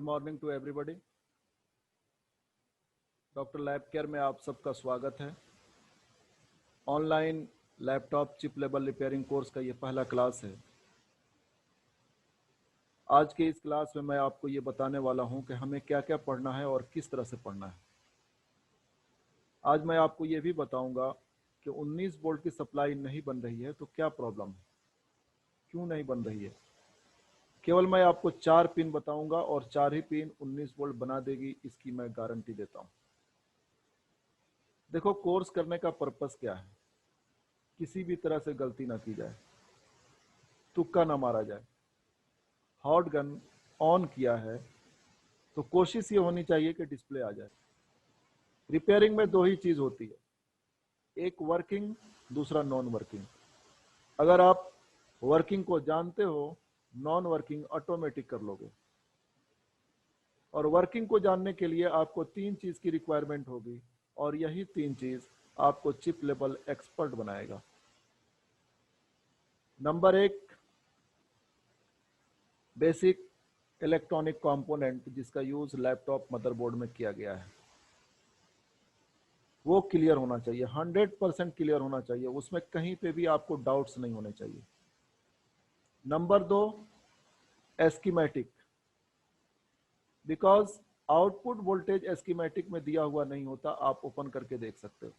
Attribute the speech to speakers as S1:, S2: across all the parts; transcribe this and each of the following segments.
S1: Morning to everybody. Doctor lab care में आप सबका स्वागत है। Online laptop chip level repairing course का ये पहला क्लास है। आज के इस क्लास में मैं आपको ये बताने वाला हूं कि हमें क्या क्या पढ़ना है और किस तरह से पढ़ना है। आज मैं आपको ये भी बताऊंगा कि 19 वोल्ट की सप्लाई नहीं बन रही है तो क्या प्रॉब्लम है, क्यों नहीं बन रही है। केवल मैं आपको 4 पिन बताऊंगा और 4 ही पिन 19 वोल्ट बना देगी, इसकी मैं गारंटी देता हूं। देखो, कोर्स करने का पर्पस क्या है, किसी भी तरह से गलती ना की जाए, तुक्का ना मारा जाए। हॉट गन ऑन किया है तो कोशिश ये होनी चाहिए कि डिस्प्ले आ जाए। रिपेयरिंग में दो ही चीज होती है, एक वर्किंग, दूसरा नॉन वर्किंग। अगर आप वर्किंग को जानते हो, नॉन वर्किंग ऑटोमेटिक कर लोगे। और वर्किंग को जानने के लिए आपको 3 चीज की रिक्वायरमेंट होगी और यही 3 चीज आपको चिप लेवल एक्सपर्ट बनाएगा। नंबर 1, बेसिक इलेक्ट्रॉनिक कंपोनेंट जिसका यूज लैपटॉप मदरबोर्ड में किया गया है, वो क्लियर होना चाहिए, 100% क्लियर होना चाहिए, उसमें कहीं पे भी आपको डाउट्स नहीं होने चाहिए। नंबर 2, एस्कीमेटिक, बिकॉज आउटपुट वोल्टेज एस्कीमेटिक में दिया हुआ नहीं होता, आप ओपन करके देख सकते हो।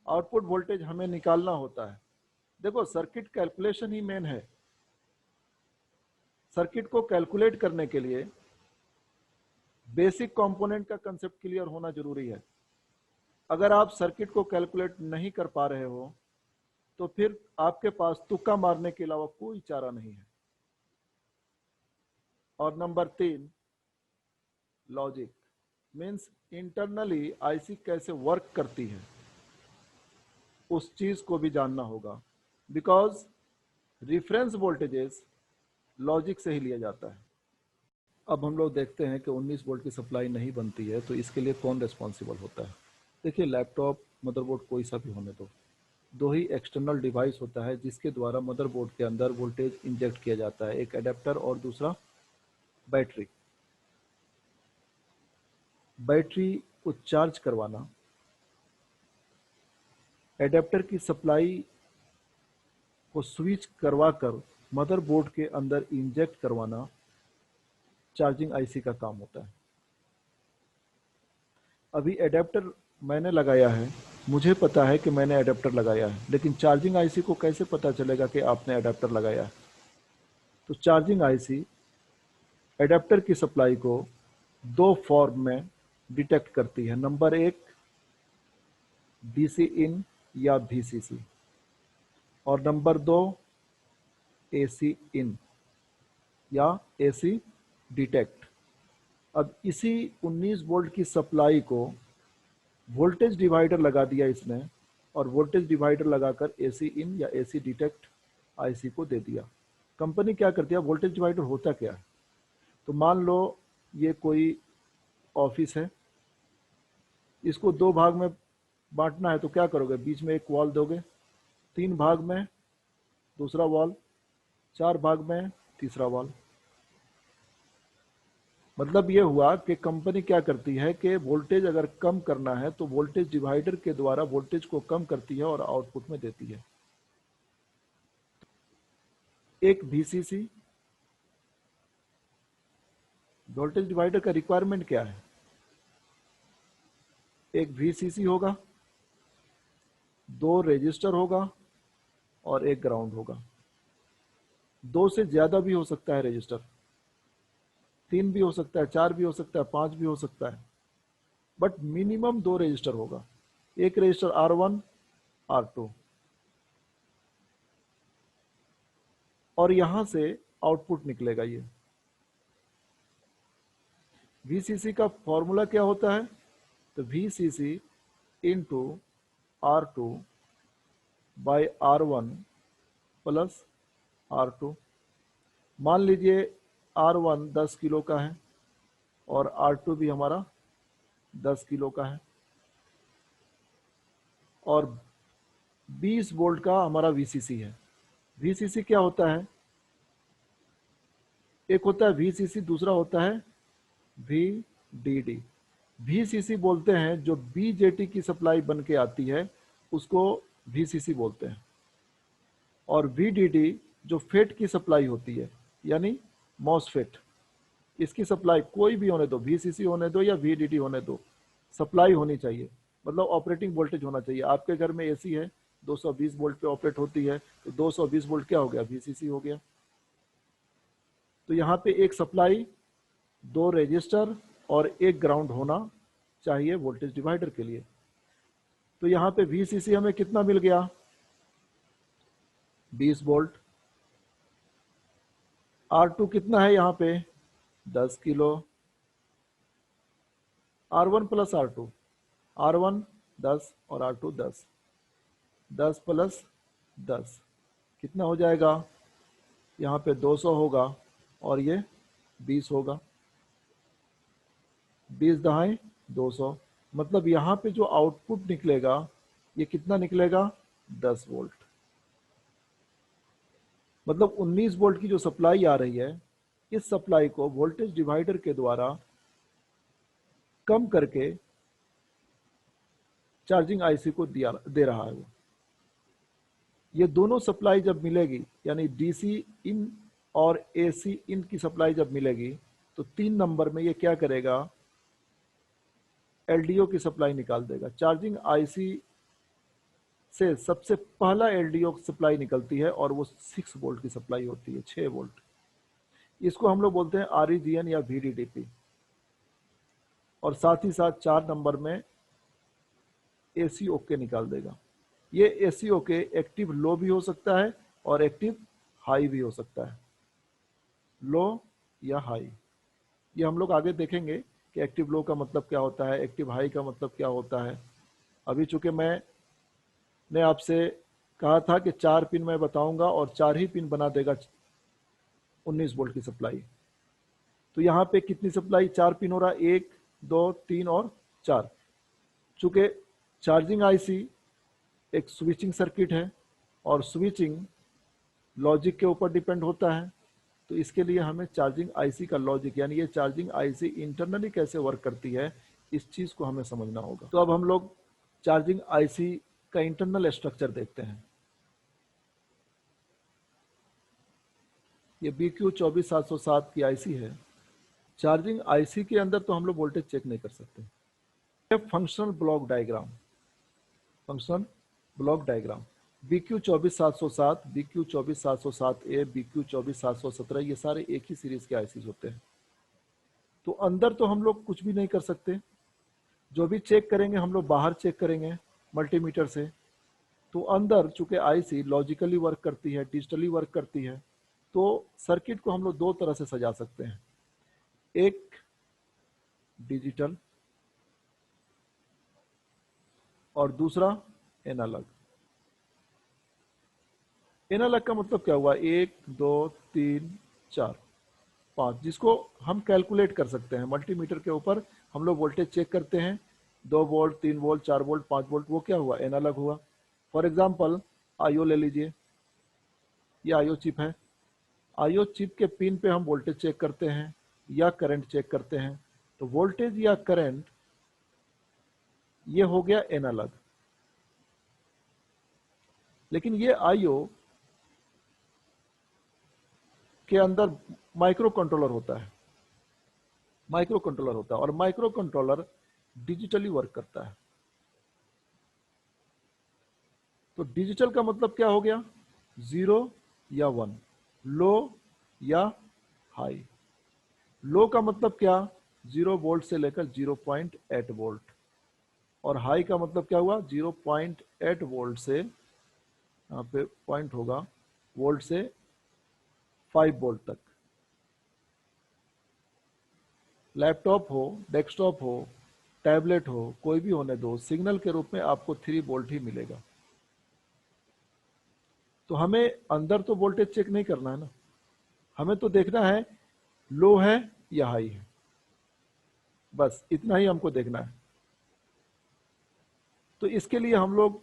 S1: आउटपुट वोल्टेज हमें निकालना होता है। देखो, सर्किट कैलकुलेशन ही मेन है। सर्किट को कैलकुलेट करने के लिए बेसिक कंपोनेंट का कंसेप्ट क्लियर होना जरूरी है। अगर आप सर्किट को कैलकुलेट नहीं कर पा रहे हो तो फिर आपके पास तुक्का मारने के अलावा कोई चारा नहीं है। और number 3, logic, means internally IC कैसे वर्क करती है, उस चीज को भी जानना होगा। बिकॉज रिफरेंस वोल्टेजेस लॉजिक से ही लिया जाता है। अब हम लोग देखते हैं कि 19 वोल्ट की सप्लाई नहीं बनती है तो इसके लिए कौन रिस्पॉन्सिबल होता है। देखिए, लैपटॉप मदरबोर्ड कोई सा भी होने दो, दो ही एक्सटर्नल डिवाइस होता है जिसके द्वारा मदरबोर्ड के अंदर वोल्टेज इंजेक्ट किया जाता है, एक एडेप्टर और दूसरा बैटरी। बैटरी को चार्ज करवाना, एडेप्टर की सप्लाई को स्विच करवाकर मदरबोर्ड के अंदर इंजेक्ट करवाना चार्जिंग आईसी का काम होता है। अभी एडेप्टर मैंने लगाया है, मुझे पता है कि मैंने एडेप्टर लगाया है, लेकिन चार्जिंग आईसी को कैसे पता चलेगा कि आपने एडेप्टर लगाया है। तो चार्जिंग आईसी एडेप्टर की सप्लाई को 2 फॉर्म में डिटेक्ट करती है। नंबर 1, डीसी इन या वीसीसी, और नंबर 2, एसी इन या एसी डिटेक्ट। अब इसी 19 वोल्ट की सप्लाई को वोल्टेज डिवाइडर लगा दिया इसने, और वोल्टेज डिवाइडर लगाकर एसी इन या एसी डिटेक्ट आईसी को दे दिया। कंपनी क्या करती है, वोल्टेज डिवाइडर होता क्या है, तो मान लो ये कोई ऑफिस है, इसको 2 भाग में बांटना है तो क्या करोगे, बीच में एक वॉल दोगे, 3 भाग में दूसरा वॉल, 4 भाग में तीसरा वॉल। मतलब ये हुआ कि कंपनी क्या करती है कि वोल्टेज अगर कम करना है तो वोल्टेज डिवाइडर के द्वारा वोल्टेज को कम करती है और आउटपुट में देती है। एक वीसीसी, वोल्टेज डिवाइडर का रिक्वायरमेंट क्या है, एक वीसीसी होगा, 2 रेजिस्टर होगा और एक ग्राउंड होगा। 2 से ज्यादा भी हो सकता है रेजिस्टर, 3 भी हो सकता है, 4 भी हो सकता है, 5 भी हो सकता है, बट मिनिमम 2 रजिस्टर होगा। एक रजिस्टर R1 R2, और यहां से आउटपुट निकलेगा। ये वीसीसी का फॉर्मूला क्या होता है, तो VCC into R2 by R1 plus R2। मान लीजिए R1 10 किलो का है और R2 भी हमारा 10 किलो का है, और 20 वोल्ट का हमारा वीसीसी है। वीसीसी क्या होता है, एक होता है VCC, दूसरा होता है VDD। VCC बोलते हैं जो BJT की सप्लाई बन के आती है उसको VCC बोलते हैं, और VDD जो फेट की सप्लाई होती है यानी मॉसफेट, इसकी सप्लाई कोई भी होने दो, VCC होने दो या VDD होने दो, सप्लाई होनी चाहिए, मतलब ऑपरेटिंग वोल्टेज होना चाहिए। आपके घर में AC है 220 वोल्ट पे ऑपरेट होती है, तो 220 वोल्ट क्या हो गया, VCC हो गया। तो यहाँ पे एक सप्लाई, दो रेजिस्टर और एक ग्राउंड होना चाहिए वोल्टेज डिवाइडर के लिए। तो यहाँ पे VCC हमें कितना मिल गया, 20 वोल्ट। R2 कितना है यहाँ पे, 10 kilo. R1 plus R2, R1 10 और R2 10, 10 प्लस 10 कितना हो जाएगा, यहाँ पे 200 होगा और ये 20 होगा, 20 दहाई 200, मतलब यहाँ पे जो आउटपुट निकलेगा ये कितना निकलेगा, 10 वोल्ट। मतलब 19 वोल्ट की जो सप्लाई आ रही है, इस सप्लाई को वोल्टेज डिवाइडर के द्वारा कम करके चार्जिंग आईसी को दे रहा है वो। ये दोनों सप्लाई जब मिलेगी, यानी डीसी इन और एसी इन की सप्लाई जब मिलेगी, तो 3 नंबर में ये क्या करेगा, एलडीओ की सप्लाई निकाल देगा। चार्जिंग आईसी से सबसे पहला एलडीओ सप्लाई निकलती है और वो 6 वोल्ट की सप्लाई होती है, 6 वोल्ट। इसको हम लोग बोलते हैं आरईजीएन या वीडीडीपी। और साथ ही साथ 4 नंबर में एसी ओके निकाल देगा। ये एसी ओके एक्टिव लो भी हो सकता है और एक्टिव हाई भी हो सकता है, लो या हाई। ये हम लोग आगे देखेंगे कि एक्टिव लो का मतलब क्या होता है, एक्टिव हाई का मतलब क्या होता है। अभी चूंकि मैंने आपसे कहा था कि 4 पिन मैं बताऊंगा और 4 ही पिन बना देगा 19 वोल्ट की सप्लाई। तो यहाँ पे कितनी सप्लाई, 4 पिन हो रहा है, 1 2 3 और 4। चूंकि चार्जिंग आईसी एक स्विचिंग सर्किट है और स्विचिंग लॉजिक के ऊपर डिपेंड होता है, तो इसके लिए हमें चार्जिंग आईसी का लॉजिक, यानी ये चार्जिंग आईसी इंटरनली कैसे वर्क करती है, इस चीज को हमें समझना होगा। तो अब हम लोग चार्जिंग आईसी का इंटरनल स्ट्रक्चर देखते हैं। ये BQ24707 की आईसी है। चार्जिंग आईसी के अंदर तो हम लोग वोल्टेज चेक नहीं कर सकते। Functional block diagram, functional block diagram BQ24707, BQ24707A, BQ24717, ये सारे एक ही सीरीज के आईसीज होते हैं। तो अंदर तो हम लोग कुछ भी नहीं कर सकते, जो भी चेक करेंगे हम लोग बाहर चेक करेंगे मल्टीमीटर से। तो अंदर चूंकि आईसी लॉजिकली वर्क करती है, डिजिटली वर्क करती है, तो सर्किट को हम लोग 2 तरह से सजा सकते हैं, एक डिजिटल और दूसरा एनालॉग। एनालॉग का मतलब क्या हुआ, 1 2 3 4 5, जिसको हम कैलकुलेट कर सकते हैं। मल्टीमीटर के ऊपर हम लोग वोल्टेज चेक करते हैं, 2 वोल्ट 3 वोल्ट 4 वोल्ट 5 वोल्ट, वो क्या हुआ, एनालॉग हुआ। फॉर एग्जांपल आईओ ले लीजिए, ये आईओ चिप है। आईओ चिप के पिन पे हम वोल्टेज चेक करते हैं या करंट चेक करते हैं, तो वोल्टेज या करंट ये हो गया एनालॉग। लेकिन ये आईओ के अंदर माइक्रो कंट्रोलर होता है, माइक्रो कंट्रोलर होता है, और माइक्रो कंट्रोलर डिजिटली वर्क करता है। तो डिजिटल का मतलब क्या हो गया, 0 या 1, लो या हाई। लो का मतलब क्या, 0 वोल्ट से लेकर 0.8 वोल्ट, और हाई का मतलब क्या हुआ, 0.8 वोल्ट से, यहाँ पे पॉइंट होगा, वोल्ट से 5 वोल्ट तक। लैपटॉप हो, डेस्कटॉप हो, टैबलेट हो, कोई भी होने दो, सिग्नल के रूप में आपको 3 वोल्ट ही मिलेगा। तो हमें अंदर तो वोल्टेज चेक नहीं करना है ना, हमें तो देखना है लो है या हाई है, बस इतना ही हमको देखना है। तो इसके लिए हम लोग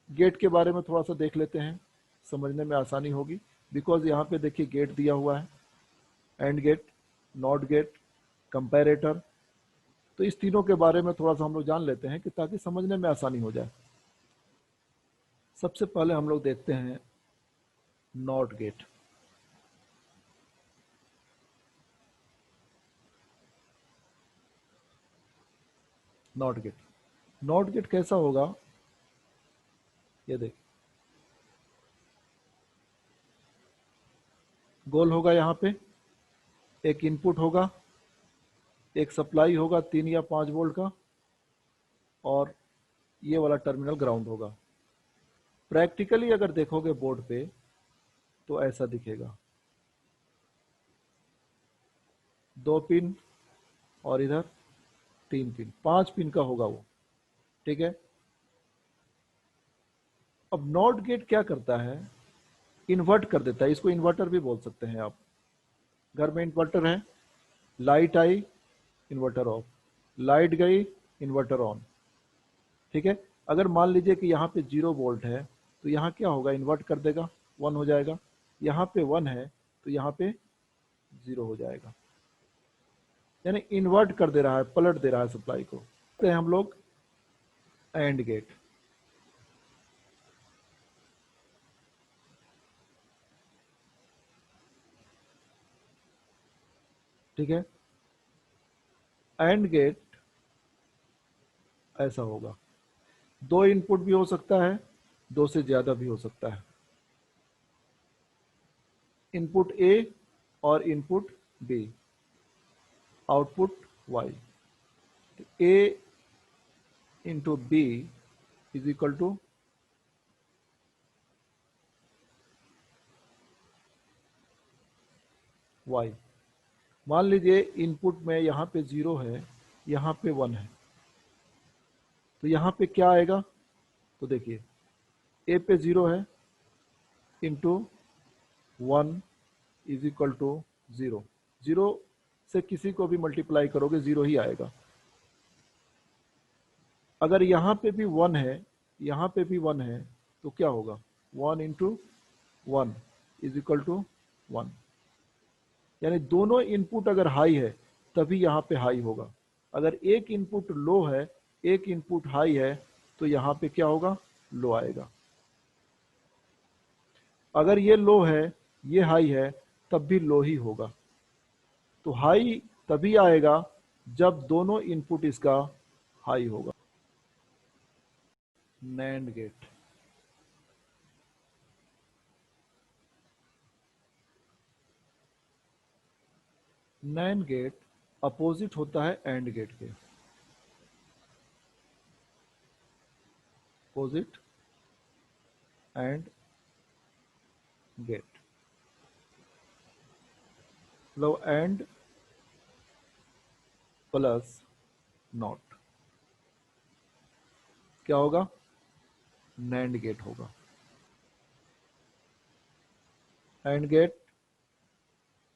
S1: गेट के बारे में थोड़ा सा देख लेते हैं, समझने में आसानी होगी। बिकॉज यहाँ पे देखिए गेट दिया हुआ है, and gate, not gate, comparator. तो इस तीनों के बारे में थोड़ा सा हम लोग जान लेते हैं कि ताकि समझने में आसानी हो जाए। सबसे पहले हम लोग देखते हैं not gate. Not gate, not gate कैसा होगा, ये देख, गोल होगा, यहाँ पे एक इनपुट होगा, एक सप्लाई होगा 3 या 5 वोल्ट का, और ये वाला टर्मिनल ग्राउंड होगा। प्रैक्टिकली अगर देखोगे बोर्ड पे तो ऐसा दिखेगा, 2 पिन और इधर 3 पिन, 5 पिन का होगा वो, ठीक है। अब नॉट गेट क्या करता है, इन्वर्ट कर देता है। इसको इन्वर्टर भी बोल सकते हैं आप। घर में इन्वर्टर है, light I, inverter of, light गई, इन्वर्टर ऑन, ठीक है। अगर मान लीजिए कि यहाँ पे 0 वोल्ट है तो यहाँ क्या होगा, इन्वर्ट कर देगा, 1 हो जाएगा। यहाँ पे 1 है तो यहाँ पे 0 हो जाएगा, यानी इन्वर्ट कर दे रहा है, पलट दे रहा है सप्लाई को। तो हम लोग एंड गेट, ठीक है। एंड गेट ऐसा होगा, 2 इनपुट भी हो सकता है, 2 से ज्यादा भी हो सकता है। इनपुट ए और input B, output Y. A into B is equal to Y. मान लीजिए इनपुट में यहाँ पे 0 है, यहाँ पे 1 है, तो यहाँ पे क्या आएगा, तो देखिए ए पे 0 है, इंटू 1 इज इक्वल टू 0। 0 से किसी को भी मल्टीप्लाई करोगे 0 ही आएगा। अगर यहाँ पे भी 1 है, यहाँ पे भी 1 है, तो क्या होगा, 1 इंटू 1 इज इक्वल टू 1। यानी दोनों इनपुट अगर हाई है तभी यहाँ पे हाई होगा। अगर एक इनपुट लो है, एक इनपुट हाई है, तो यहाँ पे क्या होगा, लो आएगा। अगर ये लो है, ये हाई है, तब भी लो ही होगा। तो हाई तभी आएगा जब दोनों इनपुट इसका हाई होगा। NAND gate, NAND gate opposite होता है एंड गेट के, अपोजिट एंड गेट, मतलब एंड प्लस नॉट क्या होगा, नैंड गेट होगा। एंड गेट,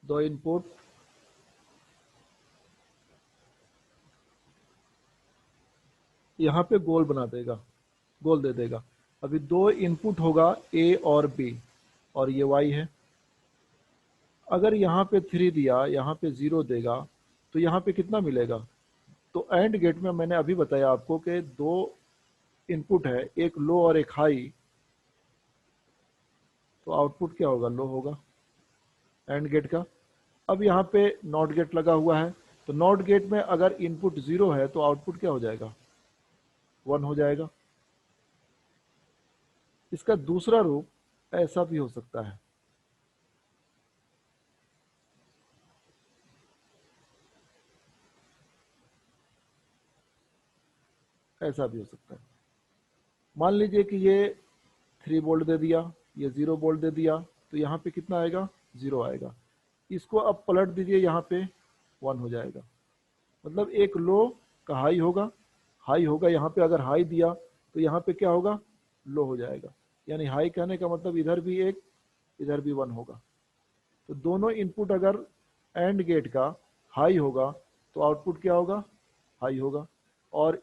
S1: 2 इनपुट, यहाँ पे गोल बना देगा, गोल दे देगा। अभी 2 इनपुट होगा ए और बी, और ये वाई है। अगर यहाँ पे 3 दिया, यहाँ पे 0 देगा, तो यहाँ पे कितना मिलेगा। तो एंड गेट में मैंने अभी बताया आपको कि 2 इनपुट है, एक लो और एक हाई, तो आउटपुट क्या होगा, लो होगा एंड गेट का। अब यहाँ पे नॉट गेट लगा हुआ है, तो नॉट गेट में अगर इनपुट 0 है तो आउटपुट क्या हो जाएगा, 1 हो जाएगा। इसका दूसरा रूप ऐसा भी हो सकता है, ऐसा भी हो सकता है। मान लीजिए कि ये 3 वोल्ट दे दिया, ये 0 वोल्ट दे दिया, तो यहाँ पे कितना आएगा, 0 आएगा। इसको अब पलट दीजिए, यहाँ पे 1 हो जाएगा। मतलब एक लो का हाई होगा, हाई होगा, यहाँ पे अगर हाई दिया तो यहाँ पे क्या होगा, लो हो जाएगा। यानी हाई कहने का मतलब इधर भी 1, इधर भी 1 होगा। तो दोनों इनपुट अगर एंड गेट का हाई होगा तो आउटपुट क्या होगा, हाई होगा। और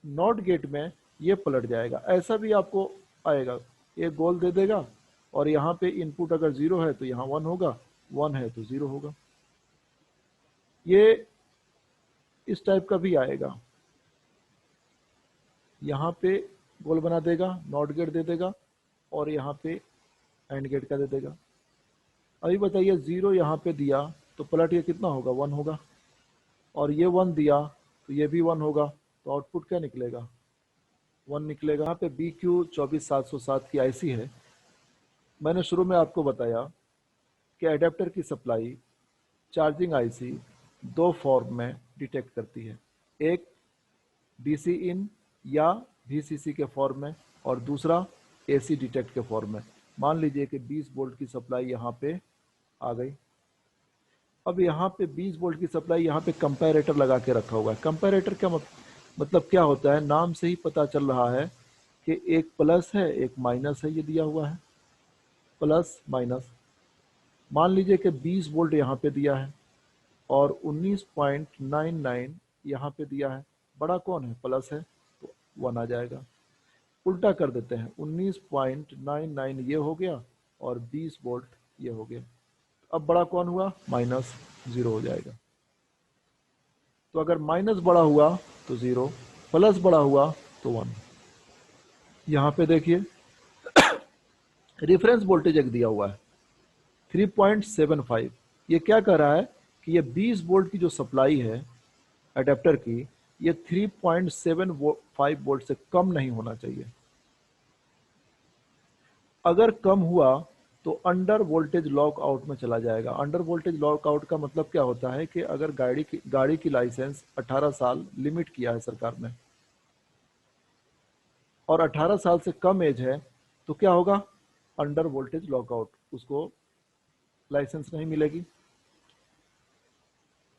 S1: नॉट गेट में ये पलट जाएगा, ऐसा भी आपको आएगा। ये गोल दे देगा, और यहाँ पे इनपुट अगर 0 है तो यहाँ 1 होगा, 1 है तो 0 होगा। ये इस टाइप का भी आएगा, यहाँ पे गोल बना देगा, नॉट गेट दे देगा, और यहाँ पे एंड गेट का दे देगा। अभी बताइए 0 यहाँ पे दिया तो पलट ये कितना होगा, 1 होगा, और ये 1 दिया तो ये भी 1 होगा, तो आउटपुट क्या निकलेगा, 1 निकलेगा। यहाँ पे BQ24707 की आईसी है। मैंने शुरू में आपको बताया कि एडेप्टर की सप्लाई चार्जिंग आईसी दो फॉर्म में डिटेक्ट करती है, एक डीसी इन या VCC के फॉर्म में, और दूसरा AC डिटेक्ट के फॉर्म में। मान लीजिए कि 20 वोल्ट की सप्लाई यहाँ पे आ गई। अब यहाँ पे 20 वोल्ट की सप्लाई, यहाँ पे कंपैरेटर लगा के रखा हुआ है। कंपैरेटर का मतलब क्या होता है, नाम से ही पता चल रहा है कि एक प्लस है एक माइनस है, ये दिया हुआ है प्लस माइनस। मान लीजिए कि 20 वोल्ट यहाँ पे दिया है और 19.99 यहाँ पे दिया है, बड़ा कौन है, प्लस है, तो 1 आ जाएगा। उल्टा कर देते हैं, 19.99 ये हो गया और 20 वोल्ट ये हो गया। अब बड़ा कौन हुआ, माइनस, 0 हो जाएगा। तो अगर माइनस बड़ा हुआ तो 0, प्लस बड़ा हुआ तो 1। यहाँ पे देखिए रेफरेंस वोल्टेज एक दिया हुआ है 3.75। ये क्या कर रहा है कि ये 20 वोल्ट की जो सप्लाई है अडेप्टर की, ये 3.75 वोल्ट से कम नहीं होना चाहिए। अगर कम हुआ तो अंडर वोल्टेज लॉक आउट में चला जाएगा। अंडर वोल्टेज लॉक आउट का मतलब क्या होता है कि अगर गाड़ी की लाइसेंस 18 साल लिमिट किया है सरकार ने, और 18 साल से कम एज है, तो क्या होगा, अंडर वोल्टेज लॉकआउट, उसको लाइसेंस नहीं मिलेगी।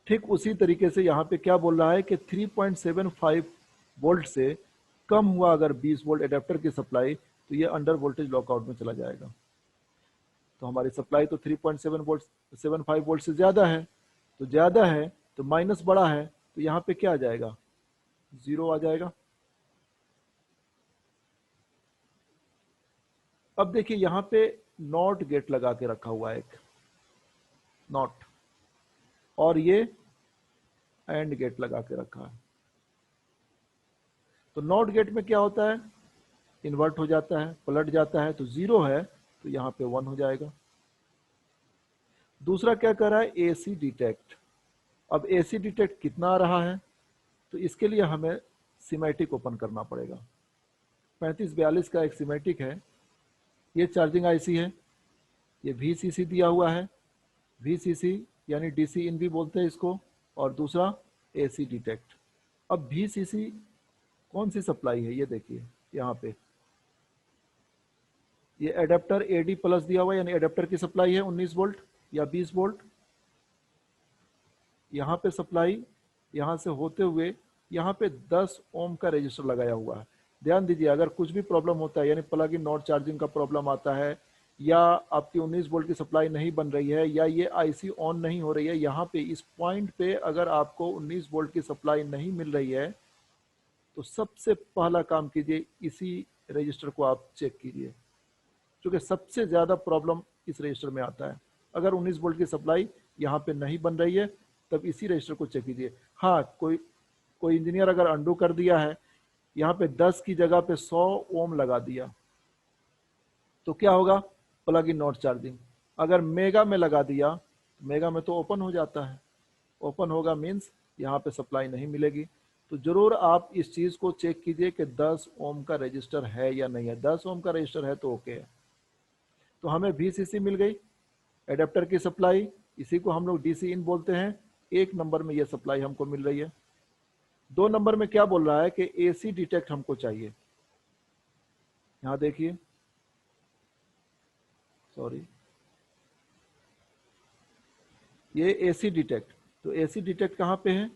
S1: ठीक उसी तरीके से यहाँ पे क्या बोल रहा है कि 3.75 वोल्ट से कम हुआ अगर 20 वोल्ट एडेप्टर की सप्लाई, तो ये अंडर वोल्टेज लॉकआउट में चला जाएगा। तो हमारी सप्लाई तो 3.75 वोल्ट से ज़्यादा है, तो ज़्यादा है तो माइनस बड़ा है, तो यहाँ पे क्या आ जाएगा, 0 आ जाएगा। अब देखिए यहाँ पे नॉट गेट लगा के रखा हुआ है, एक नॉट, और ये एंड गेट लगा के रखा है। तो नॉट गेट में क्या होता है, इन्वर्ट हो जाता है, पलट जाता है, तो 0 है तो यहाँ पे 1 हो जाएगा। दूसरा क्या कर रहा है, AC डिटेक्ट। अब AC डिटेक्ट कितना आ रहा है, तो इसके लिए हमें सीमेटिक ओपन करना पड़ेगा। 3542 का एक सीमेटिक है, ये चार्जिंग आईसी है, ये VCC दिया हुआ है, VCC यानी DC इन भी बोलते हैं इसको, और दूसरा AC डिटेक्ट। अब VCC कौन सी सप्लाई है, ये देखिए यहाँ पे ये एडेप्टर AD प्लस दिया हुआ है, यानी एडेप्टर की सप्लाई है 19 वोल्ट या 20 वोल्ट। यहाँ पे सप्लाई यहाँ से होते हुए यहाँ पे 10 ओम का रजिस्टर लगाया हुआ है। ध्यान दीजिए, अगर कुछ भी प्रॉब्लम होता है, यानी प्लग इन नॉट चार्जिंग का प्रॉब्लम आता है, या आपकी 19 वोल्ट की सप्लाई नहीं बन रही है, या ये आईसी ऑन नहीं हो रही है, यहाँ पे इस पॉइंट पे अगर आपको 19 वोल्ट की सप्लाई नहीं मिल रही है, तो सबसे पहला काम कीजिए, इसी रजिस्टर को आप चेक कीजिए, क्योंकि सबसे ज़्यादा प्रॉब्लम इस रजिस्टर में आता है। अगर 19 वोल्ट की सप्लाई यहाँ पे नहीं बन रही है, तब इसी रजिस्टर को चेक कीजिए। हाँ, कोई इंजीनियर अगर अंडू कर दिया है, यहाँ पे 10 की जगह पे 100 ओम लगा दिया, तो क्या होगा, प्लग इन नॉट चार्जिंग। अगर मेगा में लगा दिया, मेगा में तो ओपन हो जाता है, ओपन होगा मीन्स यहाँ पे सप्लाई नहीं मिलेगी। तो जरूर आप इस चीज़ को चेक कीजिए कि 10 ओम का रजिस्टर है या नहीं है। 10 ओम का रजिस्टर है तो ओके है। तो हमें VCC मिल गई, एडेप्टर की सप्लाई, इसी को हम लोग DC इन बोलते हैं। 1 नंबर में ये सप्लाई हमको मिल रही है। 2 नंबर में क्या बोल रहा है कि AC डिटेक्ट हमको चाहिए। यहाँ देखिए, सॉरी, ये AC डिटेक्ट, तो AC डिटेक्ट कहाँ पे है,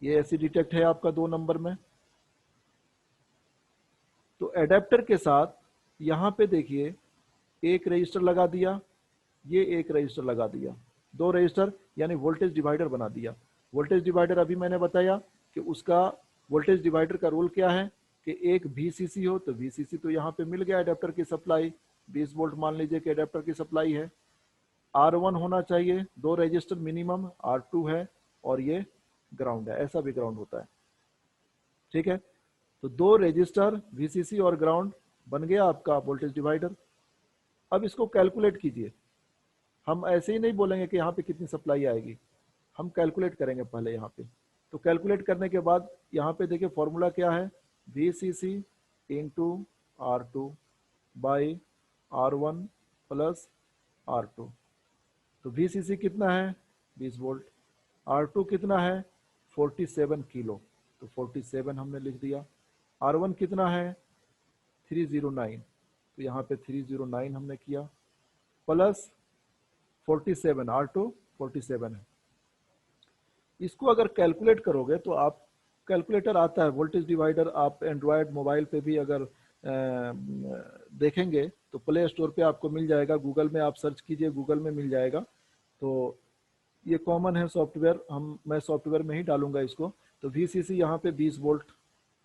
S1: ये AC डिटेक्ट है आपका 2 नंबर में। तो एडेप्टर के साथ यहाँ पे देखिए, एक रजिस्टर लगा दिया, ये एक रजिस्टर लगा दिया, 2 रजिस्टर, यानी वोल्टेज डिवाइडर बना दिया। वोल्टेज डिवाइडर अभी मैंने बताया कि उसका वोल्टेज डिवाइडर का रूल क्या है कि एक VCC हो, तो VCC तो यहाँ पे मिल गया एडेप्टर की सप्लाई, 20 वोल्ट मान लीजिए कि एडेप्टर की सप्लाई है। R1 होना चाहिए, 2 रजिस्टर मिनिमम, R2 है और ये ग्राउंड है, ऐसा भी ग्राउंड होता है। ठीक है, तो 2 रजिस्टर VCC और ग्राउंड बन गया आपका वोल्टेज डिवाइडर। अब इसको कैलकुलेट कीजिए। हम ऐसे ही नहीं बोलेंगे कि यहाँ पे कितनी सप्लाई आएगी, हम कैलकुलेट करेंगे पहले यहाँ पे। तो कैलकुलेट करने के बाद यहाँ पे देखिए फॉर्मूला क्या है, VCC into R2 by R1 plus R2। तो VCC कितना है 20 वोल्ट, R2 कितना है 47 किलो, तो 47 हमने लिख दिया। R1 कितना है 309, तो यहाँ पे 309 हमने किया, प्लस 47, R2 47 है। इसको अगर कैलकुलेट करोगे तो आप, कैलकुलेटर आता है वोल्टेज डिवाइडर, आप एंड्रॉयड मोबाइल पे भी अगर देखेंगे तो प्ले स्टोर पे आपको मिल जाएगा, गूगल में आप सर्च कीजिए, गूगल में मिल जाएगा। तो ये कॉमन है सॉफ्टवेयर, मैं सॉफ्टवेयर में ही डालूंगा इसको। तो VCC यहाँ पे 20 वोल्ट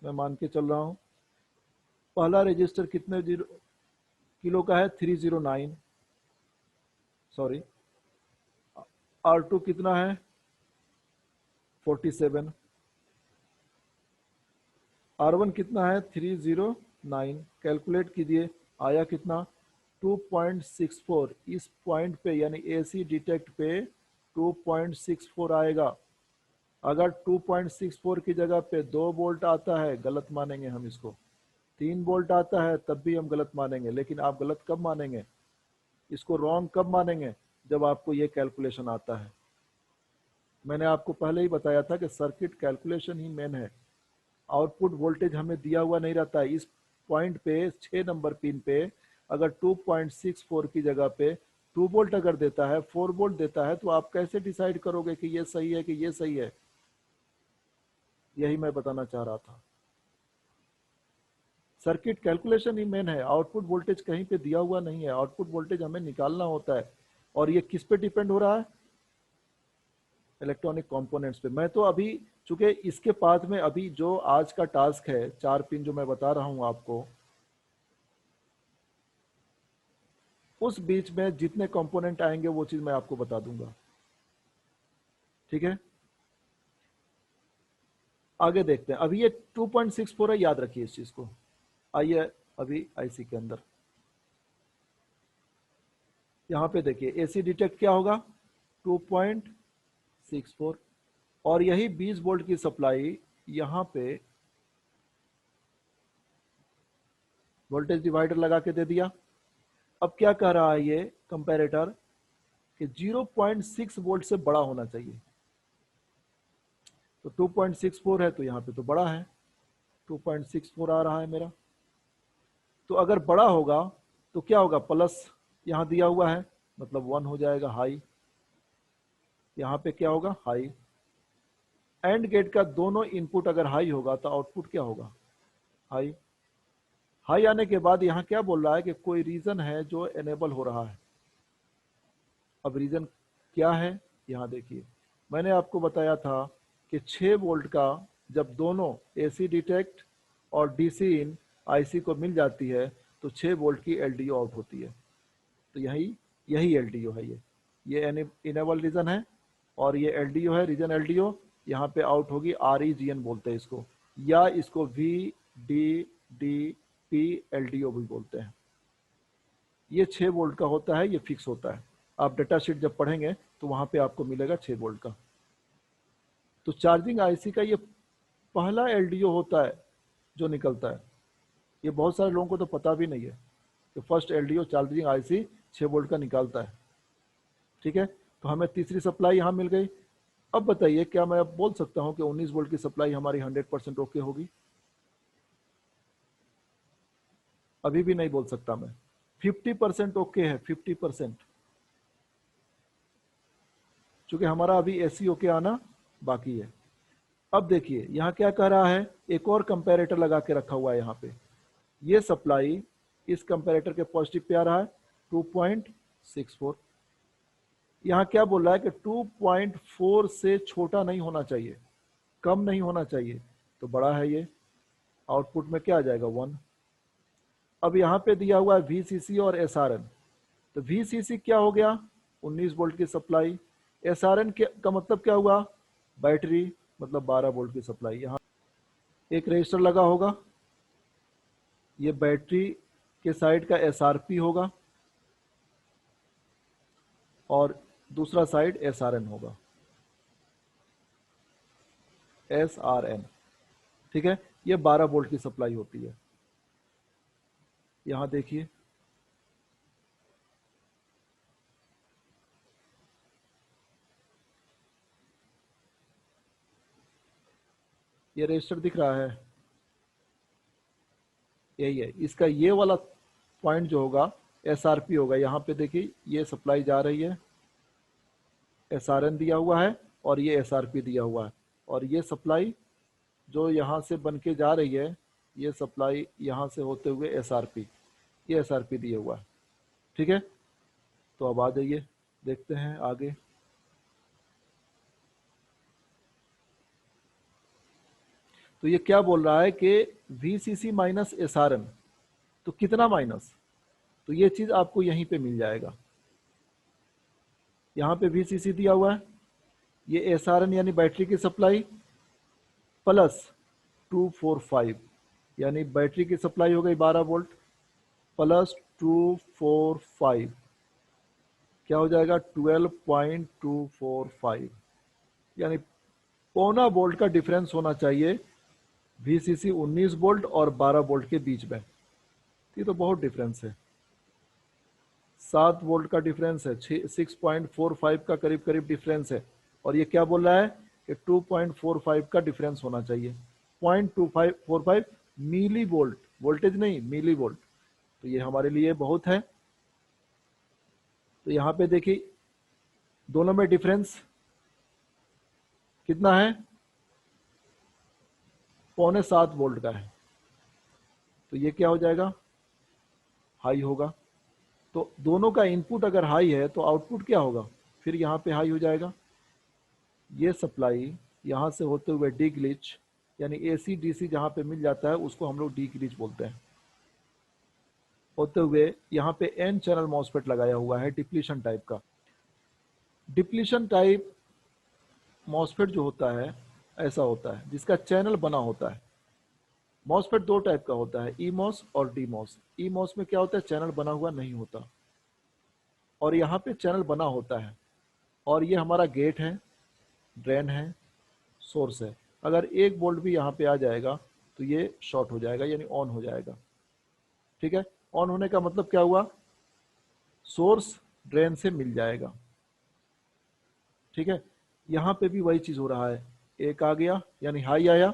S1: मैं मान के चल रहा हूँ। पहला रजिस्टर कितने किलो का है 309, सॉरी, R2 कितना है 47, R1 कितना है 309, कैलकुलेट कीजिए आया कितना 2.64। इस पॉइंट पे यानी AC डिटेक्ट पे 2.64 आएगा। अगर 2.64 की जगह पे 2 वोल्ट आता है गलत मानेंगे हम इसको, 3 वोल्ट आता है तब भी हम गलत मानेंगे। लेकिन आप गलत कब मानेंगे, इसको रॉन्ग कब मानेंगे, जब आपको ये कैलकुलेशन आता है। मैंने आपको पहले ही बताया था कि सर्किट कैलकुलेशन ही मेन है। आउटपुट वोल्टेज हमें दिया हुआ नहीं रहता है। इस पॉइंट पे 6 नंबर पिन पे अगर 2.64 की जगह पे 2 वोल्ट अगर देता है, 4 वोल्ट देता है, तो आप कैसे डिसाइड करोगे कि ये सही है कि ये सही है। यही मैं बताना चाह रहा था, सर्किट कैलकुलेशन ही मेन है। आउटपुट वोल्टेज कहीं पे दिया हुआ नहीं है, आउटपुट वोल्टेज हमें निकालना होता है। और ये किस पे डिपेंड हो रहा है, इलेक्ट्रॉनिक कंपोनेंट्स पे। मैं तो अभी चूंकि इसके पास में अभी जो आज का टास्क है 4 पिन जो मैं बता रहा हूं आपको, उस बीच में जितने कंपोनेंट आएंगे वो चीज मैं आपको बता दूंगा। ठीक है, आगे देखते हैं। अभी ये 2.64 है, याद रखिए इस चीज को। आइए अभी आईसी के अंदर, यहां पे देखिए एसी डिटेक्ट क्या होगा 2.64, और यही 20 वोल्ट की सप्लाई यहां पे वोल्टेज डिवाइडर लगा के दे दिया। अब क्या कह रहा है ये कंपैरेटर कि 0.6 वोल्ट से बड़ा होना चाहिए। तो 2.64 है तो यहाँ पे तो बड़ा है, 2.64 आ रहा है मेरा। तो अगर बड़ा होगा तो क्या होगा, प्लस यहाँ दिया हुआ है मतलब 1 हो जाएगा हाई, यहाँ पे क्या होगा हाई। एंड गेट का दोनों इनपुट अगर हाई होगा तो आउटपुट क्या होगा हाई। हाई आने के बाद यहाँ क्या बोल रहा है कि कोई रीजन है जो एनेबल हो रहा है। अब रीजन क्या है, यहाँ देखिए मैंने आपको बताया था कि 6 वोल्ट का जब दोनों एसी डिटेक्ट और डीसी इन आईसी को मिल जाती है तो 6 वोल्ट की एलडीओ आउट होती है। तो यही यही एलडीओ है, ये इनेबल रीजन है और ये एलडीओ है, रीजन एलडीओ। यहाँ पे आउट होगी REGN बोलते हैं इसको, या इसको VDDP एलडीओ भी बोलते हैं। ये 6 वोल्ट का होता है, ये फिक्स होता है। आप डेटा शीट जब पढ़ेंगे तो वहां पे आपको मिलेगा 6 वोल्ट का। तो चार्जिंग आईसी का ये पहला एलडीओ होता है जो निकलता है। ये बहुत सारे लोगों को तो पता भी नहीं है कि first LDO charging IC 6 volt का निकालता है। ठीक है, तो हमें तीसरी सप्लाई यहाँ मिल गई। अब बताइए क्या मैं अब बोल सकता हूँ कि 19 वोल्ट की सप्लाई हमारी 100% ओके होगी? अभी भी नहीं बोल सकता मैं। 50% ओके है, 50%, क्योंकि हमारा अभी एसी ओके आना बाकी है। अब देखिए यहाँ क्या कह रहा है, एक और कंपैरेटर लगा के रखा हुआ है यहाँ पे। ये सप्लाई इस कंपैरेटर के पॉजिटिव पे आ रहा है 2.64। यहाँ क्या बोल रहा है कि 2.4 से छोटा नहीं होना चाहिए, कम नहीं होना चाहिए, तो बड़ा है ये। आउटपुट में क्या आ जाएगा 1। अब यहाँ पे दिया हुआ है VCC और SRN। तो VCC क्या हो गया 19 वोल्ट की सप्लाई। SRN का मतलब क्या हुआ, बैटरी, मतलब 12 वोल्ट की सप्लाई। यहाँ एक रजिस्टर लगा होगा, ये बैटरी के साइड का SRP होगा और दूसरा साइड SRN होगा, SRN। ठीक है, ये 12 वोल्ट की सप्लाई होती है। यहां देखिए, ये रजिस्टर दिख रहा है, यही है। इसका ये वाला पॉइंट जो होगा SRP होगा। यहाँ पे देखिए, ये सप्लाई जा रही है, SRN दिया हुआ है और ये SRP दिया हुआ है, और ये सप्लाई जो यहाँ से बन के जा रही है, ये सप्लाई यहाँ से होते हुए SRP, ये SRP दिया हुआ है। ठीक है, तो अब आ जाइए, देखते हैं आगे। तो ये क्या बोल रहा है कि VCC माइनस SRN, तो कितना माइनस, तो ये चीज आपको यहीं पे मिल जाएगा। यहाँ पे VCC दिया हुआ है, ये SRN यानी बैटरी की सप्लाई प्लस 245, यानी बैटरी की सप्लाई हो गई 12 वोल्ट प्लस 245, क्या हो जाएगा 12.245, यानी पौना वोल्ट का डिफरेंस होना चाहिए VCC 19 वोल्ट और 12 वोल्ट के बीच में। ये तो बहुत डिफरेंस है, 7 वोल्ट का डिफरेंस है, 6.45 का करीब करीब डिफरेंस है। और ये क्या बोल रहा है कि 2.45 का डिफरेंस होना चाहिए, 0.2545 मिली वोल्ट, वोल्टेज नहीं मिली वोल्ट। तो ये हमारे लिए बहुत है। तो यहाँ पे देखिए, दोनों में डिफरेंस कितना है, 6.25 वोल्ट का है। तो ये क्या हो जाएगा, हाई होगा। तो दोनों का इनपुट अगर हाई है तो आउटपुट क्या होगा, फिर यहाँ पे हाई हो जाएगा। ये सप्लाई यहाँ से होते हुए डी ग्लिच, यानी AC DC जहाँ पे मिल जाता है उसको हम लोग डी ग्लिच बोलते हैं, होते हुए यहाँ पे N चैनल मॉसफेट लगाया हुआ है डिप्लीशन टाइप का। डिप्लीशन टाइप मॉसफेट जो होता है ऐसा होता है जिसका चैनल बना होता है। मॉसफेट दो टाइप का होता है, EMOS और DMOS। EMOS में क्या होता है, चैनल बना हुआ नहीं होता, और यहाँ पे चैनल बना होता है। और ये हमारा गेट है, ड्रेन है, सोर्स है। अगर 1 वोल्ट भी यहाँ पे आ जाएगा तो ये शॉर्ट हो जाएगा, यानी ऑन हो जाएगा। ठीक है, ऑन होने का मतलब क्या हुआ, सोर्स ड्रेन से मिल जाएगा। ठीक है, यहाँ पे भी वही चीज हो रहा है, एक आ गया यानी हाई आया,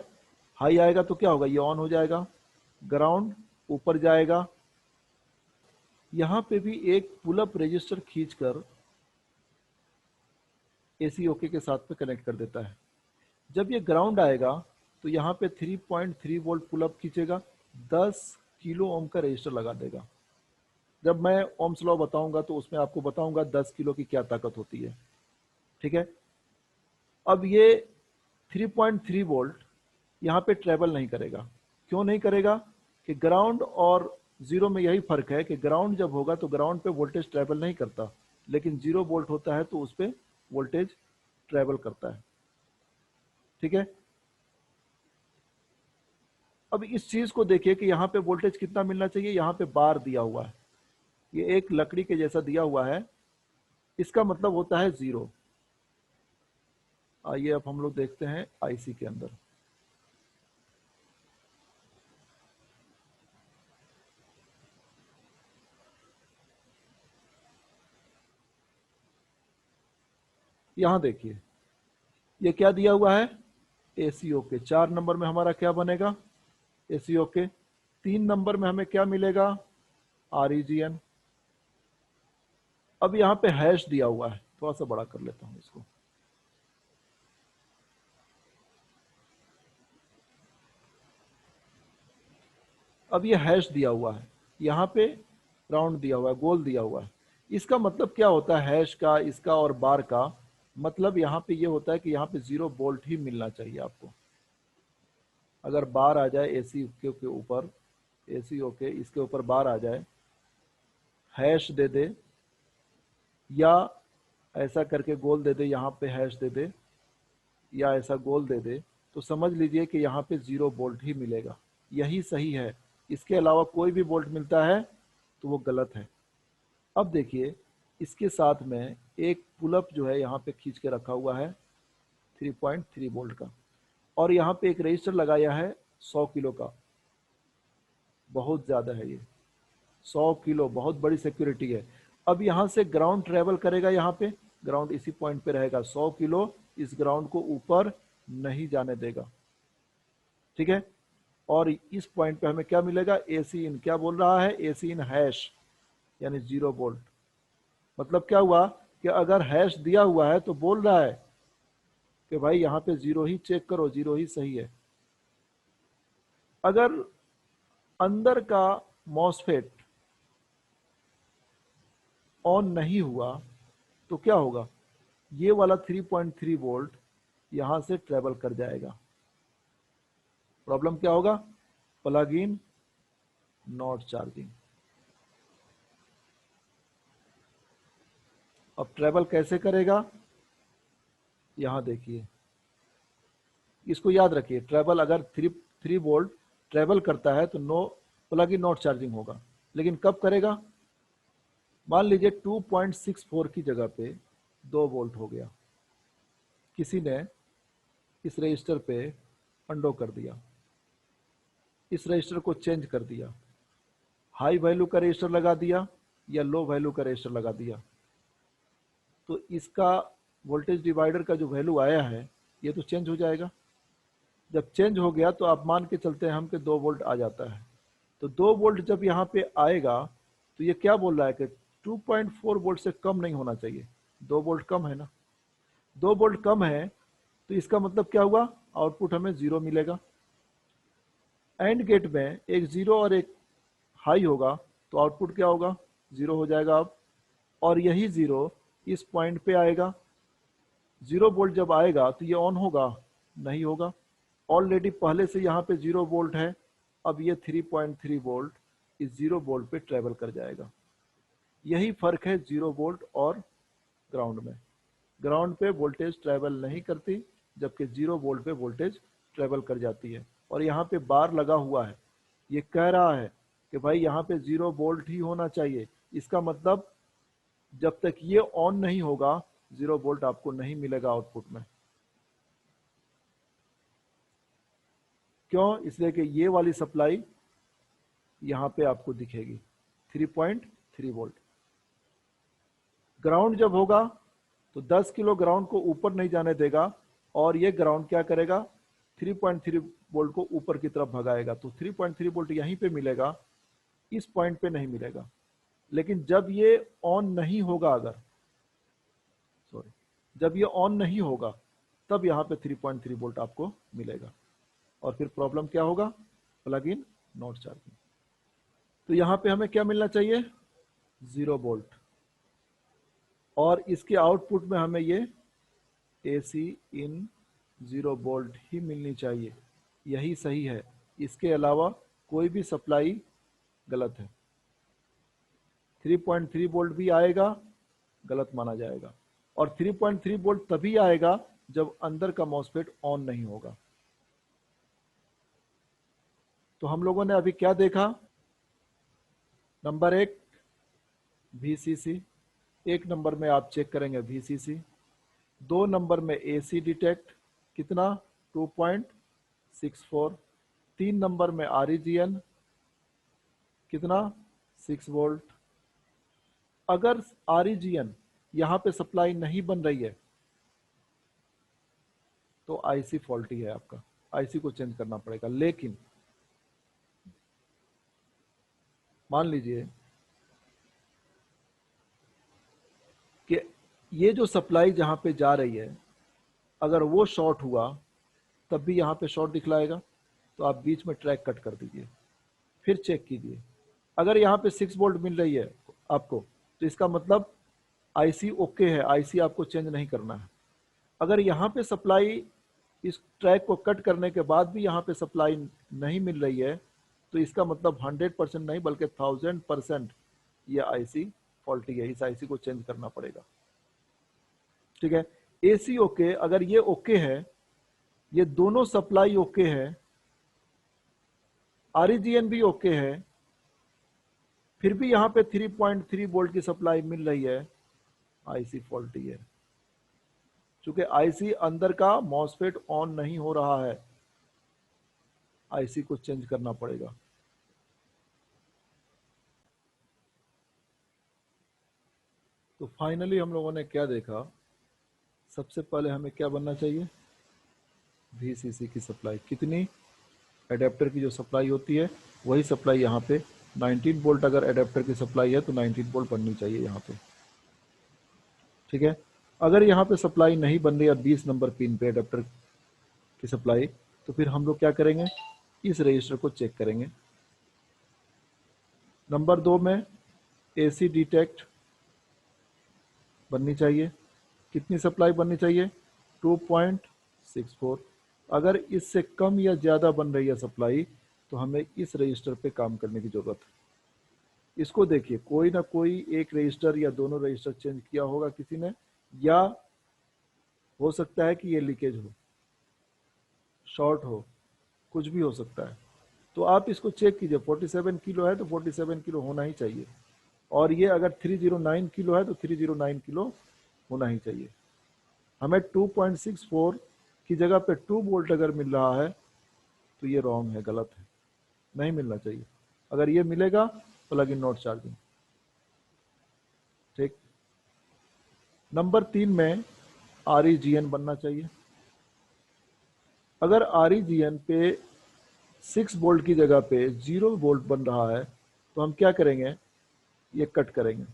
S1: हाई आएगा तो क्या होगा, ये ऑन हो जाएगा, ग्राउंड ऊपर जाएगा। यहाँ पे भी एक पुल अप रजिस्टर खींचकर AC ओके के साथ में कनेक्ट कर देता है। जब ये ग्राउंड आएगा तो यहाँ पे 3.3 वोल्ट पुल अप खींचेगा, 10 किलो ओम का रजिस्टर लगा देगा। जब मैं ओम्स लॉ बताऊंगा तो उसमें आपको बताऊंगा 10 किलो की क्या ताकत होती है। ठीक है, अब ये 3.3 वोल्ट यहाँ पे ट्रेवल नहीं करेगा। क्यों नहीं करेगा, कि ग्राउंड और जीरो में यही फर्क है कि ग्राउंड जब होगा तो ग्राउंड पे वोल्टेज ट्रेवल नहीं करता, लेकिन 0 वोल्ट होता है तो उस पर वोल्टेज ट्रेवल करता है। ठीक है, अब इस चीज को देखिए कि यहाँ पे वोल्टेज कितना मिलना चाहिए, यहाँ पे बार दिया हुआ है, ये एक लकड़ी के जैसा दिया हुआ है, इसका मतलब होता है 0। आइए अब हम लोग देखते हैं IC के अंदर। यहां देखिए, ये क्या दिया हुआ है, AC ओके। 4 नंबर में हमारा क्या बनेगा, AC ओके। 3 नंबर में हमें क्या मिलेगा, REGN। अब यहाँ पे हैश दिया हुआ है, थोड़ा सा बड़ा कर लेता हूं इसको। अब ये हैश दिया हुआ है, यहाँ पे राउंड दिया हुआ है, गोल दिया हुआ है। इसका मतलब क्या होता है, हैश का, इसका और बार का मतलब यहाँ पे ये होता है कि यहाँ पे 0 वोल्ट ही मिलना चाहिए आपको। अगर बार आ जाए AC के ऊपर, AC ओके इसके ऊपर बार आ जाए, हैश दे दे, या ऐसा करके गोल दे दे, यहाँ पे हैश दे दे, या ऐसा गोल दे दे, तो समझ लीजिए कि यहाँ पे 0 वोल्ट ही मिलेगा, यही सही है। इसके अलावा कोई भी वोल्ट मिलता है तो वो गलत है। अब देखिए, इसके साथ में एक पुलअप जो है यहाँ पे खींच के रखा हुआ है 3.3 वोल्ट का, और यहाँ पे एक रजिस्टर लगाया है 100 किलो का। बहुत ज़्यादा है ये, 100 किलो बहुत बड़ी सिक्योरिटी है। अब यहाँ से ग्राउंड ट्रेवल करेगा, यहाँ पे ग्राउंड इसी पॉइंट पे रहेगा, 100 किलो इस ग्राउंड को ऊपर नहीं जाने देगा, ठीक है। और इस पॉइंट पे हमें क्या मिलेगा, एसी इन, क्या बोल रहा है, एसी इन हैश, यानी 0 वोल्ट। मतलब क्या हुआ कि अगर हैश दिया हुआ है तो बोल रहा है कि भाई यहाँ पे 0 ही चेक करो, 0 ही सही है। अगर अंदर का मॉसफेट ऑन नहीं हुआ तो क्या होगा, ये वाला 3.3 वोल्ट यहां से ट्रेवल कर जाएगा। प्रॉब्लम क्या होगा, प्लग इन नॉट चार्जिंग। अब ट्रेवल कैसे करेगा, यहां देखिए, इसको याद रखिए, ट्रेवल अगर 3 वोल्ट ट्रेवल करता है तो no plug in not charging होगा। लेकिन कब करेगा, मान लीजिए 2.64 की जगह पे 2 वोल्ट हो गया, किसी ने इस रजिस्टर पे अंडो कर दिया, इस रजिस्टर को चेंज कर दिया, हाई वैल्यू का रजिस्टर लगा दिया या लो वैल्यू का रजिस्टर लगा दिया, तो इसका वोल्टेज डिवाइडर का जो वैल्यू आया है ये तो चेंज हो जाएगा। जब चेंज हो गया तो आप मान के चलते हैं हम कि 2 वोल्ट आ जाता है, तो 2 वोल्ट जब यहाँ पे आएगा तो ये क्या बोल रहा है कि 2.4 वोल्ट से कम नहीं होना चाहिए। 2 वोल्ट कम है ना, 2 वोल्ट कम है, तो इसका मतलब क्या हुआ, आउटपुट हमें 0 मिलेगा। एंड गेट में एक 0 और एक हाई होगा तो आउटपुट क्या होगा, 0 हो जाएगा अब। और यही 0 इस पॉइंट पे आएगा, 0 वोल्ट जब आएगा तो ये ऑन होगा, नहीं होगा। ऑलरेडी पहले से यहाँ पे 0 वोल्ट है, अब ये 3.3 वोल्ट इस 0 वोल्ट पे ट्रेवल कर जाएगा। यही फर्क है 0 वोल्ट और ग्राउंड में। ग्राउंड पे वोल्टेज ट्रेवल नहीं करती, जबकि 0 वोल्ट पे वोल्टेज ट्रेवल कर जाती है। और यहाँ पे बार लगा हुआ है, ये कह रहा है कि भाई यहाँ पे 0 वोल्ट ही होना चाहिए। इसका मतलब जब तक ये ऑन नहीं होगा 0 वोल्ट आपको नहीं मिलेगा आउटपुट में। क्यों, इसलिए कि ये वाली सप्लाई यहाँ पे आपको दिखेगी 3.3 वोल्ट। ग्राउंड जब होगा तो 10 किलो ग्राउंड को ऊपर नहीं जाने देगा, और ये ग्राउंड क्या करेगा, 3.3 वोल्ट को ऊपर की तरफ भगाएगा। तो 3.3 वोल्ट यहीं पे मिलेगा, इस पॉइंट पे नहीं मिलेगा। लेकिन जब ये ऑन नहीं होगा, अगर सॉरी जब ये ऑन नहीं होगा तब यहाँ पे 3.3 वोल्ट आपको मिलेगा। और फिर प्रॉब्लम क्या होगा, प्लग इन नॉट चार्जिंग। तो यहाँ पे हमें क्या मिलना चाहिए, 0 वोल्ट, और इसके आउटपुट में हमें ये एसी इन 0 वोल्ट ही मिलनी चाहिए, यही सही है। इसके अलावा कोई भी सप्लाई गलत है। 3.3 वोल्ट भी आएगा, गलत माना जाएगा। और 3.3 वोल्ट तभी आएगा जब अंदर का मॉसफेट ऑन नहीं होगा। तो हम लोगों ने अभी क्या देखा, नंबर 1 VCC, 1 नंबर में आप चेक करेंगे VCC, 2 नंबर में AC डिटेक्ट कितना 2.64, 3 नंबर में REGN कितना 6 वोल्ट। अगर REGN यहाँ पे सप्लाई नहीं बन रही है तो IC फॉल्टी है, आपका IC को चेंज करना पड़ेगा। लेकिन मान लीजिए कि ये जो सप्लाई जहाँ पे जा रही है अगर वो शॉर्ट हुआ तब भी यहाँ पे शॉर्ट दिखलाएगा, तो आप बीच में ट्रैक कट कर दीजिए, फिर चेक कीजिए। अगर यहाँ पे 6 वोल्ट मिल रही है आपको तो इसका मतलब आईसी ओके है, आईसी आपको चेंज नहीं करना है। अगर यहाँ पे सप्लाई, इस ट्रैक को कट करने के बाद भी यहाँ पे सप्लाई नहीं मिल रही है तो इसका मतलब 100% नहीं बल्कि 1000% ये आईसी फॉल्टी है, इस आईसी को चेंज करना पड़ेगा। ठीक है, एसी ओके, अगर ये ओके है, ये दोनों सप्लाई ओके है, आरईजीएन भी ओके है, फिर भी यहां पे 3.3 वोल्ट की सप्लाई मिल रही है, आईसी फॉल्टी है। चूंकि आईसी अंदर का मॉसफेट ऑन नहीं हो रहा है, आईसी को चेंज करना पड़ेगा। तो फाइनली हम लोगों ने क्या देखा, सबसे पहले हमें क्या बनना चाहिए, वीसीसी की सप्लाई कितनी, एडेप्टर की जो सप्लाई होती है वही सप्लाई यहाँ पे 19 वोल्ट, अगर एडेप्टर की सप्लाई है तो 19 वोल्ट बननी चाहिए यहाँ पे। ठीक है, अगर यहाँ पे सप्लाई नहीं बन रही है 20 नंबर पिन पे एडेप्टर की सप्लाई, तो फिर हम लोग क्या करेंगे, इस रजिस्टर को चेक करेंगे। नंबर 2 में एसी डिटेक्ट बननी चाहिए, कितनी सप्लाई बननी चाहिए, 2.64। अगर इससे कम या ज़्यादा बन रही है सप्लाई तो हमें इस रजिस्टर पे काम करने की ज़रूरत है। इसको देखिए, कोई ना कोई एक रजिस्टर या दोनों रजिस्टर चेंज किया होगा किसी ने, या हो सकता है कि ये लीकेज हो, शॉर्ट हो, कुछ भी हो सकता है। तो आप इसको चेक कीजिए, 47 किलो है तो 47 किलो होना ही चाहिए, और ये अगर 309 किलो है तो 309 किलो होना ही चाहिए। हमें 2.64 की जगह पे 2 वोल्ट अगर मिल रहा है तो ये रॉन्ग है, गलत है, नहीं मिलना चाहिए। अगर ये मिलेगा प्लग इन नॉट चार्जिंग। ठीक, नंबर 3 में आरईजीएन बनना चाहिए। अगर आरईजीएन पे 6 वोल्ट की जगह पे 0 वोल्ट बन रहा है तो हम क्या करेंगे, ये कट करेंगे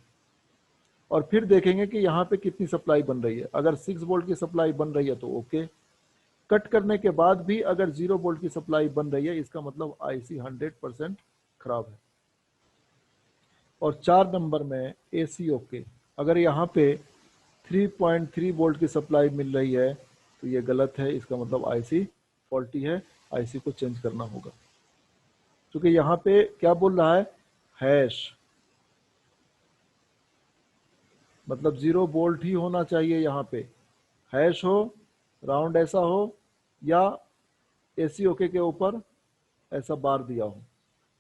S1: और फिर देखेंगे कि यहाँ पे कितनी सप्लाई बन रही है। अगर 6 वोल्ट की सप्लाई बन रही है तो ओके, कट करने के बाद भी अगर 0 वोल्ट की सप्लाई बन रही है, इसका मतलब आईसी 100% खराब है। और 4 नंबर में एसी ओके, अगर यहाँ पे 3.3 वोल्ट की सप्लाई मिल रही है तो ये गलत है, इसका मतलब आईसी फॉल्टी है, आईसी को चेंज करना होगा। क्योंकि यहाँ पे क्या बोल रहा है, हैश, मतलब 0 वोल्ट ही होना चाहिए, यहाँ पे हैश हो, राउंड ऐसा हो, या एसी ओके के ऊपर ऐसा बार दिया हो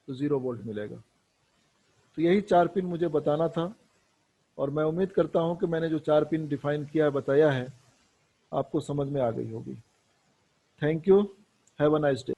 S1: तो 0 वोल्ट मिलेगा। तो यही 4 पिन मुझे बताना था, और मैं उम्मीद करता हूँ कि मैंने जो 4 पिन डिफाइन किया है, बताया है, आपको समझ में आ गई होगी। Thank you, have a nice day.